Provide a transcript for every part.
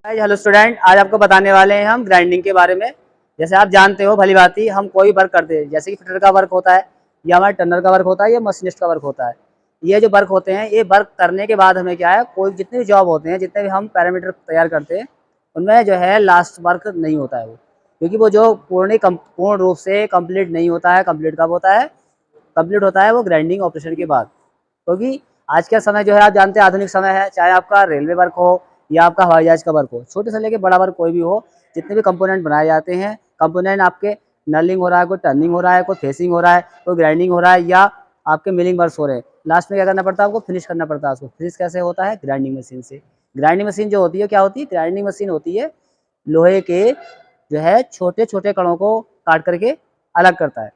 Hello student, आज आपको बताने वाले हैं हम ग्राइंडिंग के बारे में। जैसे आप जानते हो भली भांति हम कोई वर्क करते हैं, जैसे कि फिटर का वर्क होता है या हमारा टर्नर का वर्क होता है या मशीनिस्ट का वर्क होता है। ये जो वर्क होते हैं, ये वर्क करने के बाद हमें क्या है, कोई जितने भी जॉब होते हैं, जितने भी हम पैरामीटर तैयार करते हैं, उनमें जो है लास्ट वर्क नहीं होता है वो, क्योंकि वो जो पूर्ण रूप से कंप्लीट नहीं होता है। कंप्लीट कब होता है? कंप्लीट होता है वो ग्राइंडिंग ऑपरेशन के बाद। क्योंकि आज का समय जो है आप जानते हैं आधुनिक समय है, चाहे आपका रेलवे वर्क हो या आपका हवाई जहाज का वर्क हो, छोटे से लेके बड़ा वर्क कोई भी हो, जितने भी कंपोनेंट बनाए जाते हैं, कंपोनेंट आपके नलिंग हो रहा है, कोई टर्निंग हो रहा है, कोई फेसिंग हो रहा है, कोई ग्राइंडिंग हो रहा है या आपके मिलिंग वर्क हो रहे हैं, लास्ट में क्या करना पड़ता है आपको? फिनिश करना पड़ता है। उसको फिनिश कैसे होता है? ग्राइंडिंग मशीन से। ग्राइंडिंग मशीन जो होती है क्या होती है? ग्राइंडिंग मशीन होती है लोहे के जो है छोटे छोटे कणों को काट करके अलग करता है,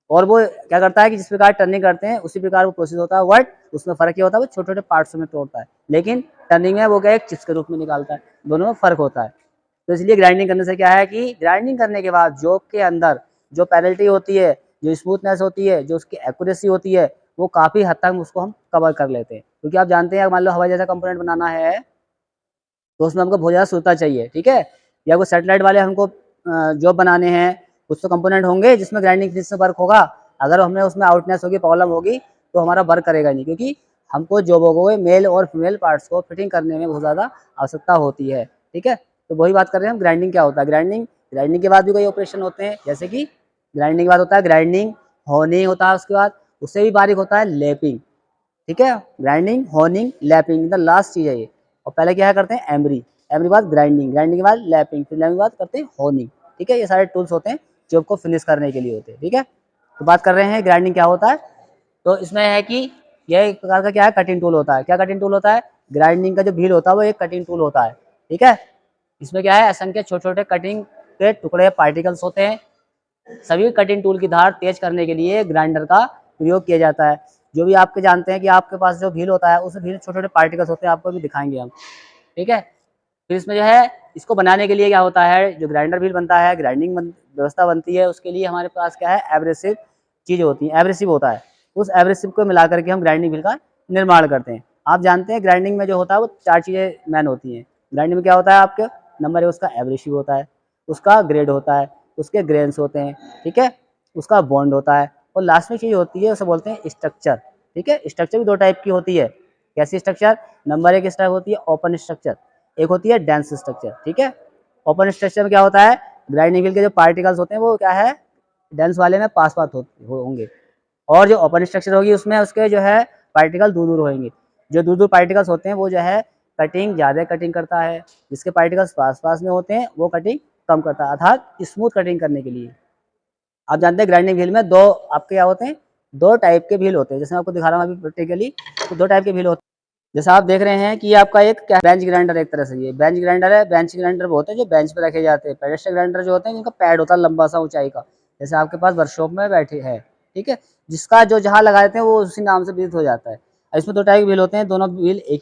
और वो क्या करता है कि जिस प्रकार टर्निंग करते हैं उसी प्रकार वो प्रोसेस होता है। बट उसमें फर्क ये होता है वो छोटे छोटे पार्ट्स में तोड़ता है, लेकिन टर्निंग में वो क्या एक चिप्स के रूप में निकालता है। दोनों में फर्क होता है। तो इसलिए ग्राइंडिंग करने से क्या है कि ग्राइंडिंग करने के बाद जॉब के अंदर जो पेनल्टी होती है, जो स्मूथनेस होती है, जो उसकी एक्यूरेसी होती है, वो काफ़ी हद तक उसको हम कवर कर लेते हैं। क्योंकि आप जानते हैं मान लो हवाई जैसा कंपोनेंट बनाना है तो उसमें हमको बहुत ज़्यादा सुविधा चाहिए, ठीक है। या कोई सैटेलाइट वाले हमको जॉब बनाने हैं, कुछ तो कंपोनेंट होंगे जिसमें ग्राइंडिंग फिनिश से वर्क होगा। अगर हमें उसमें आउटनेस होगी, प्रॉब्लम होगी, तो हमारा वर्क करेगा नहीं, क्योंकि हमको जॉबों को मेल और फीमेल पार्ट्स को फिटिंग करने में बहुत ज़्यादा आवश्यकता होती है, ठीक है। तो वही बात कर रहे हैं हम, ग्राइंडिंग क्या होता है। ग्राइंडिंग के बाद भी कई ऑपरेशन होते हैं, जैसे कि ग्राइंडिंग के बाद होता है ग्राइंडिंग, होनिंग होता है, उसके बाद उससे भी बारीक होता है लैपिंग, ठीक है। Grinding, honing, lapping the last चीज़ है ये। और पहले क्या करते हैं? एमरी, एमरी बाद ग्राइंडिंग, ग्राइंडिंग के बाद लैपिंग, फिर लैपिंग के बाद करते हैं होनिंग, ठीक है। ये सारे टूल्स होते हैं जो आपको फिनिश करने के लिए होते हैं, ठीक है। तो बात कर रहे हैं ग्राइंडिंग क्या होता है। तो इसमें है कि यह एक प्रकार का क्या है, कटिंग टूल होता है। क्या कटिंग टूल होता है? ग्राइंडिंग का जो व्हील होता है वो एक कटिंग टूल होता है, ठीक है। इसमें क्या है, असंख्य छोटे छोटे कटिंग के टुकड़े पार्टिकल्स होते हैं। सभी कटिंग टूल की धार तेज करने के लिए ग्राइंडर का प्रयोग किया जाता है। जो भी आपके जानते हैं कि आपके पास जो व्हील होता है उस व्हील छोटे छोटे पार्टिकल्स होते हैं, आपको भी दिखाएंगे हम, ठीक है। फिर इसमें जो है इसको बनाने के लिए क्या होता है, जो ग्राइंडर व्हील बनता है, ग्राइंडिंग व्यवस्था बनती है, उसके लिए हमारे पास क्या है, एब्रेसिव चीज़ होती है, एब्रेसिव होता है। उस एब्रेसिव को मिला करके हम ग्राइंडिंग व्हील का निर्माण करते हैं। आप जानते हैं ग्राइंडिंग में जो होता है वो 4 चीज़ें मेन होती हैं। ग्राइंडिंग में क्या होता है आपके? नंबर 1 उसका एब्रेसिव होता है, उसका ग्रेड होता है, उसके ग्रेन्स होते हैं, ठीक है, उसका बॉन्ड होता है, और लास्ट में चीज़ होती है उसे बोलते हैं स्ट्रक्चर, ठीक है। स्ट्रक्चर भी 2 टाइप की होती है। कैसी स्ट्रक्चर? नंबर 1 स्ट्रक्चर होती है ओपन स्ट्रक्चर, एक होती है डेंस स्ट्रक्चर, ठीक है। ओपन स्ट्रक्चर में क्या होता है, ग्राइंडिंग व्हील के जो पार्टिकल्स होते हैं वो क्या है, डेंस वाले में पास पास होंगे, और जो ओपन स्ट्रक्चर होगी उसमें उसके जो है पार्टिकल दूर दूर होंगे। जो दूर दूर पार्टिकल्स होते हैं वो जो है कटिंग ज़्यादा कटिंग करता है, जिसके पार्टिकल्स पास पास में होते हैं वो कटिंग कम करता है, अर्थात स्मूथ कटिंग करने के लिए। आप जानते हैं ग्राइंडिंग व्हील में 2 आपके क्या होते हैं, 2 टाइप के व्हील होते हैं। जैसे मैं आपको दिखा रहा हूँ अभी प्रैक्टिकली, तो 2 टाइप के व्हील होते हैं। जैसा आप देख रहे हैं कि आपका एक क्या बेंच ग्राइंडर, एक तरह से ये बेंच ग्राइंडर है। बेंच ग्राइंडर वो होते हैं जो बेंच पे रखे जाते हैं। पेडेस्टल ग्राइंडर जो होते हैं जिनका पैड होता है लंबा सा ऊंचाई का, जैसे आपके पास वर्कशॉप में बैठे हैं, ठीक है, जिसका जो जहाँ लगा देते हैं वो उसी नाम से विदित हो जाता है। इसमें 2 टाइप के व्हील होते हैं, दोनों व्हील एक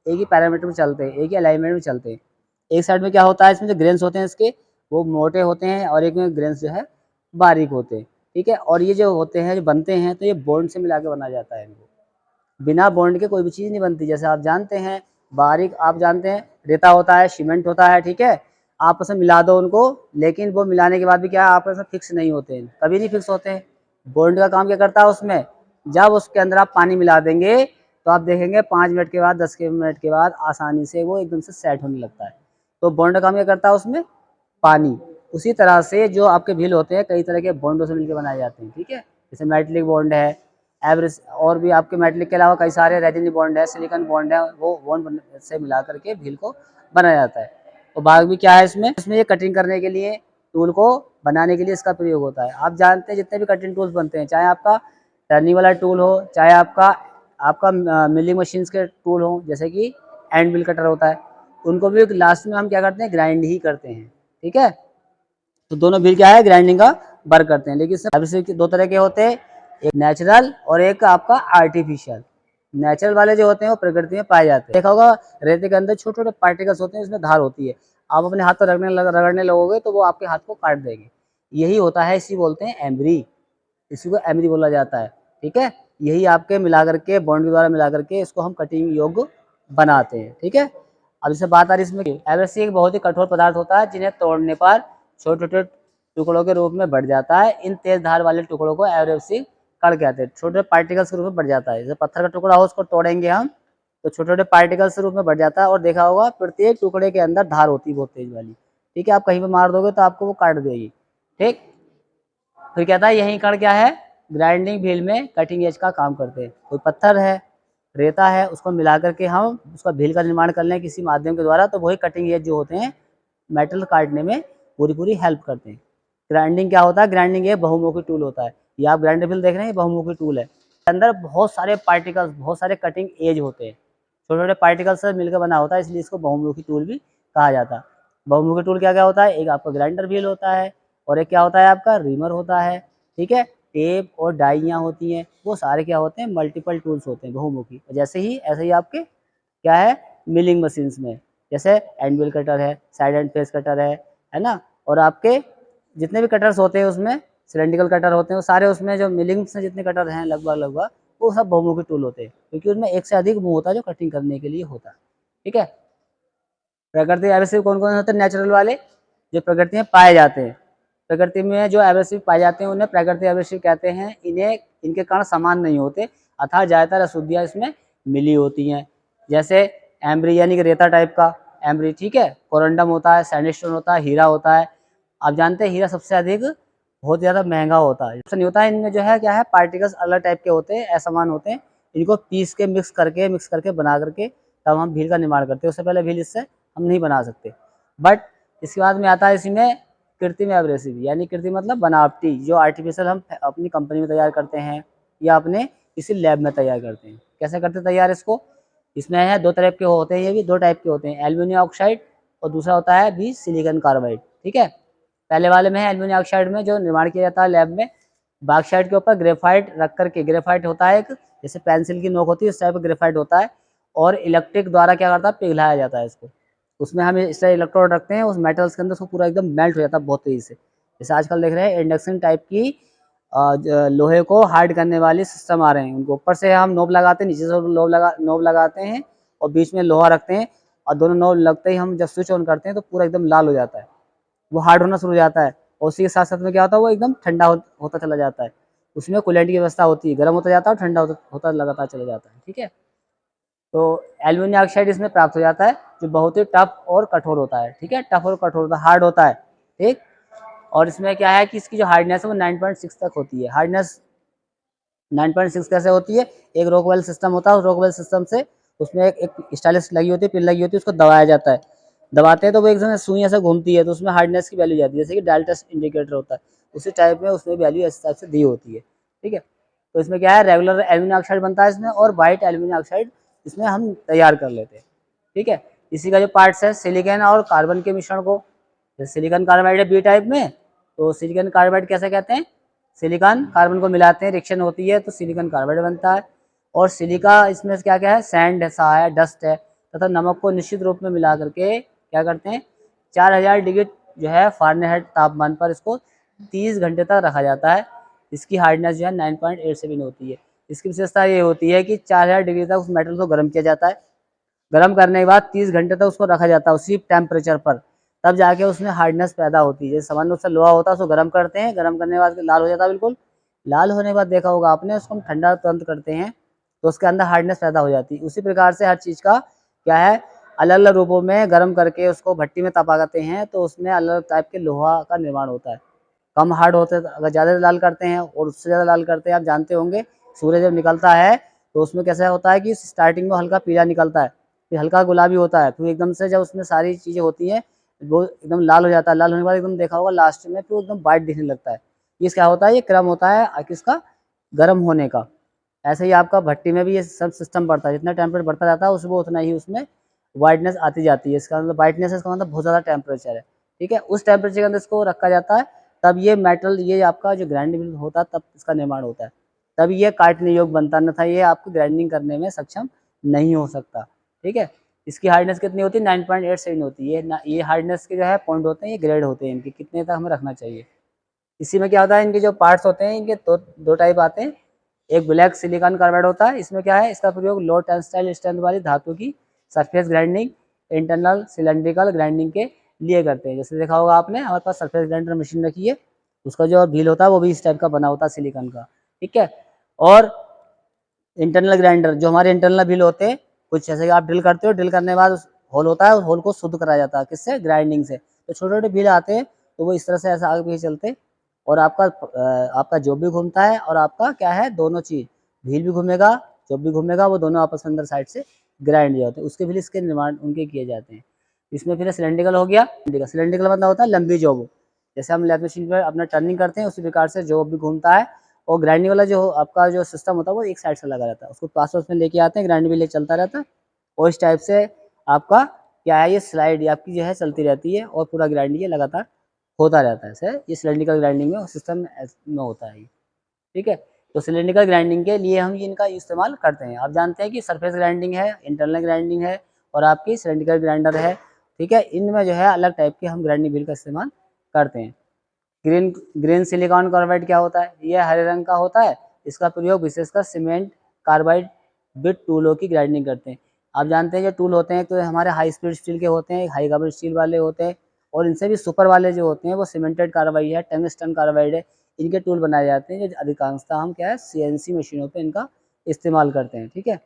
ही पैरामीटर में चलते हैं, एक ही अलाइनमेंट में चलते हैं। एक साइड में क्या होता है, इसमें जो ग्रेन्स होते हैं इसके वो मोटे होते हैं, और एक में ग्रेन्स जो है बारीक होते हैं, ठीक है। और ये जो होते हैं, जो बनते हैं, तो ये बॉन्ड से मिला के बना जाता है इनको। बिना बॉन्ड के कोई भी चीज़ नहीं बनती। जैसे आप जानते हैं बारीक, आप जानते हैं रेता होता है, सीमेंट होता है, ठीक है, आपस में मिला दो उनको, लेकिन वो मिलाने के बाद भी क्या है, आपस में फिक्स नहीं होते हैं, कभी नहीं फिक्स होते हैं। बॉन्ड का काम क्या करता है उसमें, जब उसके अंदर आप पानी मिला देंगे तो आप देखेंगे 5 मिनट के बाद, 10 के मिनट के बाद आसानी से वो एकदम से सेट होने लगता है। तो बॉन्ड का काम क्या करता है उसमें, पानी। उसी तरह से जो आपके व्हील होते हैं कई तरह के बॉन्डों से मिलकर बनाए जाते हैं, ठीक है। जैसे मेटलिक बॉन्ड है, एवरेज, और भी आपके मेटलिक के अलावा कई सारे रेजिन बॉन्ड है, सिलिकॉन बॉन्ड है, वो बॉन्ड से मिला करके व्हील को बनाया जाता है। और बाद में क्या है, इसमें ये कटिंग करने के लिए, टूल को बनाने के लिए इसका प्रयोग होता है। आप जानते हैं जितने भी कटिंग टूल्स बनते हैं, चाहे आपका टर्निंग वाला टूल हो, चाहे आपका आपका मिलिंग मशीन्स के टूल हो, जैसे कि एंड व्हील कटर होता है, उनको भी लास्ट में हम क्या करते हैं, ग्राइंड ही करते हैं, ठीक है। तो दोनों व्हील क्या है, ग्राइंडिंग का वर्क करते हैं। लेकिन इसमें 2 तरह के होते हैं, एक नेचुरल और एक आपका आर्टिफिशियल। नेचुरल वाले जो होते हैं वो प्रकृति में पाए जाते हैं। देखा होगा रेते के अंदर छोटे छोटे पार्टिकल्स होते हैं, इसमें धार होती है, आप अपने हाथ पर रगड़ने लगोगे तो वो आपके हाथ को काट देंगे। यही होता है, इसी बोलते हैं एमरी, इसी को एमरी बोला जाता है, ठीक है। यही आपके मिला करके, बॉन्ड के द्वारा मिला करके इसको हम कटिंग योग्य बनाते हैं, ठीक है। अब इससे बात आ रही है इसमें, एब्रेसिव एक बहुत ही कठोर पदार्थ होता है जिन्हें तोड़ने पर छोटे छोटे टुकड़ों के रूप में बढ़ जाता है। इन तेज धार वाले टुकड़ों को एब्रेसिव कण कहते हैं। छोटे पार्टिकल्स के रूप में बढ़ जाता है। जैसे पत्थर का टुकड़ा हो, उसको तोड़ेंगे हम तो छोटे छोटे पार्टिकल्स के रूप में बढ़ जाता है। और देखा होगा प्रत्येक टुकड़े के अंदर धार होती है बहुत तेज वाली। ठीक है, आप कहीं पर मार दोगे तो आपको वो काट देगी। ठीक, फिर कहता है यही कण क्या है, ग्राइंडिंग व्हील में कटिंग एज का काम करते हैं। कोई पत्थर है, रेता है, उसको मिला करके हम उसका व्हील का निर्माण कर लें किसी माध्यम के द्वारा, तो वही कटिंग एज जो होते हैं मेटल काटने में पूरी पूरी हेल्प करते हैं। ग्राइंडिंग क्या होता है, ग्राइंडिंग एक बहुमुखी टूल होता है। ये आप ग्राइंडर व्हील देख रहे हैं, बहुमुखी टूल है। अंदर बहुत सारे पार्टिकल्स, बहुत सारे कटिंग एज होते हैं, छोटे छोटे पार्टिकल्स से मिलकर बना होता है, इसलिए इसको बहुमुखी टूल भी कहा जाता है। बहुमुखी टूल क्या क्या होता है, एक आपका ग्राइंडर व्हील होता है, और एक क्या होता है आपका रीमर होता है। ठीक है, टेप और डाइयाँ होती हैं, वो सारे क्या होते हैं, मल्टीपल टूल्स होते हैं बहुमुखी। जैसे ही ऐसे ही आपके क्या है मिलिंग मशीन्स में, जैसे एंड व्हील कटर है, साइड एंड फेस कटर है ना, और आपके जितने भी कटर्स होते हैं उसमें सिलेंड्रिकल कटर होते हैं, वो सारे उसमें जो मिलिंग्स में जितने कटर हैं लगभग लगभग वो सब बहुमुखी टूल होते हैं, क्योंकि उनमें एक से अधिक मुंह होता है जो कटिंग करने के लिए होता है। ठीक है, प्रकृति एब्रेसिव कौन कौन होते हैं, नेचुरल वाले जो प्रकृति में पाए जाते हैं। प्रकृति में जो एब्रेसिव पाए जाते हैं उन्हें प्राकृतिक एब्रेसिव कहते हैं। इन्हें इनके कण समान नहीं होते, अतः ज़्यादातर अशुद्धियाँ इसमें मिली होती हैं। जैसे एम्ब्री यानी कि रेता टाइप का एम्ब्री, ठीक है, कोरंडम होता है, सैंडस्टोन होता है, हीरा होता है। आप जानते हैं हीरा सबसे अधिक बहुत ज़्यादा महंगा होता है। ऐसा नहीं होता है, इनमें जो है क्या है पार्टिकल्स अलग टाइप के होते हैं, असमान होते हैं। इनको पीस के मिक्स करके बना करके तब हम व्हील का निर्माण करते हैं। उससे पहले व्हील इससे हम नहीं बना सकते। बट इसके बाद में आता है इसी में कृत्रिम एब्रेसिव, यानी कृत्रिम मतलब बनावटी, जो आर्टिफिशियल हम अपनी कंपनी में तैयार करते हैं या अपने किसी लैब में तैयार करते हैं। कैसे करते हैं तैयार इसको, इसमें है दो तरह के होते हैं, ये भी दो टाइप के होते हैं, एल्यूमिनियम ऑक्साइड और दूसरा होता है भी सिलिकॉन कार्बाइड। ठीक है, पहले वाले में है एल्यूमिनियम ऑक्साइड में जो निर्माण किया जाता है लैब में, बॉक्साइट के ऊपर ग्रेफाइट रख करके, ग्रेफाइट होता है एक जैसे पेंसिल की नोक होती है उस टाइप का ग्रेफाइट होता है, और इलेक्ट्रिक द्वारा क्या करता है पिघलाया जाता है इसको। उसमें हम इस तरह इलेक्ट्रोड रखते हैं उस मेटल्स के अंदर, उसको पूरा एकदम मेल्ट हो जाता है बहुत तेज़ी से। जैसे आजकल देख रहे हैं इंडक्शन टाइप की लोहे को हार्ड करने वाली सिस्टम आ रहे हैं, उनको ऊपर से हम नोब लगाते हैं, नीचे से नोब लगाते हैं और बीच में लोहा रखते हैं, और दोनों नोब लगते ही हम जब स्विच ऑन करते हैं तो पूरा एकदम लाल हो जाता है, वो हार्ड होना शुरू हो जाता है। और उसी के साथ साथ में क्या होता है वो एकदम ठंडा होता चला जाता है। उसमें कूलेंट की व्यवस्था होती है, गर्म होता जाता है और ठंडा होता लगातार चला जाता है। ठीक है, तो एल्यूमिनियम ऑक्साइड इसमें प्राप्त हो जाता है जो बहुत ही टफ और कठोर होता है। ठीक है, टफ और कठोर होता है, हार्ड होता है। ठीक, और इसमें क्या है कि इसकी जो हार्डनेस है वो 9.6 तक होती है। हार्डनेस 9.6 कैसे होती है, एक रोकवेल सिस्टम होता है, उस रोकवेल सिस्टम से उसमें एक स्टाइलिस लगी होती है, पिन लगी होती है, उसको दबाया जाता है। दबाते हैं तो वो एक सुई ऐसे घूमती है, तो उसमें हार्डनेस की वैल्यू जाती है, जैसे कि डायल टेस्ट इंडिकेटर होता है उसी टाइप में उसमें वैल्यू इस टाइप से दी होती है। ठीक है, तो इसमें क्या है रेगुलर एल्यूमिनियम ऑक्साइड बनता है इसमें, और वाइट एल्यूमिनियम ऑक्साइड इसमें हम तैयार कर लेते हैं। ठीक है, इसी का जो पार्ट्स है सिलिकॉन और कार्बन के मिश्रण को, जैसे सिलिकॉन कार्बाइड है बी टाइप में, तो सिलिकॉन कार्बाइड कैसे कहते हैं, सिलिकॉन कार्बन को मिलाते हैं, रिएक्शन होती है तो सिलिकॉन कार्बाइड बनता है। और सिलिका इसमें क्या क्या है, सैंड है, सा है, डस्ट है, तथा नमक को निश्चित रूप में मिला करके क्या करते हैं 4000 डिग्री जो है फ़ारेनहाइट तापमान पर इसको 30 घंटे तक रखा जाता है। इसकी हार्डनेस जो है 9.87 होती है। इसकी विशेषता ये होती है कि 4000 डिग्री तक उस मेटल को गर्म किया जाता है, गर्म करने के बाद 30 घंटे तक उसको रखा जाता है उसी टेम्परेचर पर, तब जाके उसमें हार्डनेस पैदा होती है। जैसे सामान्य रूप से लोहा होता है उसको गर्म करते हैं, गर्म करने के बाद लाल हो जाता है, बिल्कुल लाल होने के बाद देखा होगा आपने उसको हम ठंडा तुरंत करते हैं तो उसके अंदर हार्डनेस पैदा हो जाती है। उसी प्रकार से हर चीज़ का क्या है अलग अलग रूपों में गर्म करके उसको भट्टी में तपाते हैं तो उसमें अलग अलग टाइप के लोहा का निर्माण होता है। कम हार्ड होते हैं अगर ज़्यादा लाल करते हैं और उससे ज़्यादा लाल करते हैं, आप जानते होंगे सूर्य जब निकलता है तो उसमें कैसा होता है कि स्टार्टिंग में हल्का पीला निकलता है, फिर हल्का गुलाबी होता है, फिर एकदम से जब उसमें सारी चीज़ें होती हैं वो एकदम लाल हो जाता है, लाल होने के बाद एकदम देखा होगा लास्ट में फिर एकदम वाइट दिखने लगता है। ये क्या होता है, ये क्रम होता है किसका, गर्म होने का। ऐसे ही आपका भट्टी में भी ये सब सिस्टम बढ़ता है, जितना टेम्परेचर बढ़ता जाता है उसमें उतना ही उसमें वाइटनेस आती जाती है। इसका मतलब वाइटनेस है, इसका मतलब बहुत ज़्यादा टेम्परेचर है। ठीक है, उस टेम्परेचर के अंदर इसको रखा जाता है, तब ये मेटल ये आपका जो ग्राइंडिंग होता है तब इसका निर्माण होता है, तब ये काटने योग्य बनता, अन्यथा ये आपको ग्राइंडिंग करने में सक्षम नहीं हो सकता। ठीक है, इसकी हार्डनेस कितनी होती है 9.87 होती है। ये हार्डनेस के जो है पॉइंट होते हैं, ये ग्रेड होते हैं इनके, कितने तक हमें रखना चाहिए। इसी में क्या होता है इनके जो पार्ट्स होते हैं इनके दो टाइप आते हैं। एक ब्लैक सिलिकॉन कार्बाइड होता है, इसमें क्या है इसका प्रयोग लो टेंसाइल स्ट्रेंथ वाली धातु की surface grinding internal cylindrical grinding के लिए करते हैं। जैसे देखा होगा आपने, हमारे पास सरफेस ग्राइंडर मशीन रखी है, उसका जो व्हील होता है वो भी इस टाइप का बना होता है सिलिकॉन का, ठीक है। और इंटरनल ग्राइंडर, जो हमारे इंटरनल व्हील होते हैं, कुछ जैसे कि आप ड्रिल करते हो, ड्रिल करने के बाद होल होता है, उस होल को शुद्ध कराया जाता है किससे, ग्राइंडिंग से। तो छोटे छोटे व्हील आते हैं, तो वो इस तरह से ऐसा आगे पीछे चलते, और आपका जॉब भी घूमता है, और आपका क्या है, दोनों चीज, व्हील भी घूमेगा, जॉब भी घूमेगा, वो दोनों आपस में अंदर साइड से ग्राइंड हो जाते हैं। उसके व्हील इसके निर्माण उनके किए जाते हैं। इसमें फिर सिलेंड्रिकल हो गया। सिलेंड्रिकल मतलब होता है लंबी जॉब। जैसे हम लैप मशीन पर अपना टर्निंग करते हैं, उसी प्रकार से जॉब भी घूमता है, और ग्राइंडिंग वाला जो आपका जो सिस्टम होता है वो एक साइड से लगा रहता है, उसको पास में लेके आते हैं, ग्राइंड भी ले चलता रहता है, और इस टाइप से आपका क्या है, ये स्लाइड आपकी जो है चलती रहती है, और पूरा ग्राइंडिंग ये लगातार होता रहता है। ऐसे ये सिलेंड्रिकल ग्राइंडिंग में सिस्टम में होता है, ठीक है। तो सिलेंड्रिकल ग्राइंडिंग के लिए हम इनका इस्तेमाल करते हैं। आप जानते हैं कि सरफेस ग्राइंडिंग है, इंटरनल ग्राइंडिंग है, और आपकी सिलेंड्रिकल ग्राइंडर है, ठीक है। इनमें जो है अलग टाइप के हम ग्राइंडिंग व्हील का इस्तेमाल करते हैं। ग्रीन ग्रीन सिलिकॉन कार्बाइड क्या होता है, यह हरे रंग का होता है। इसका प्रयोग विशेषकर सीमेंट कार्बाइड बिट टूलों की ग्राइंडिंग करते हैं। आप जानते हैं जो टूल होते हैं तो हमारे हाई स्पीड स्टील के होते हैं, हाई कार्बाइड स्टील वाले होते हैं, और इनसे भी सुपर वाले जो होते हैं वो सीमेंटेड कार्बाइड है, टंगस्टन कार्बाइड है, इनके टूल बनाए जाते हैं, जो अधिकांशतः हम क्या है CNC मशीनों पे इनका इस्तेमाल करते हैं, ठीक है।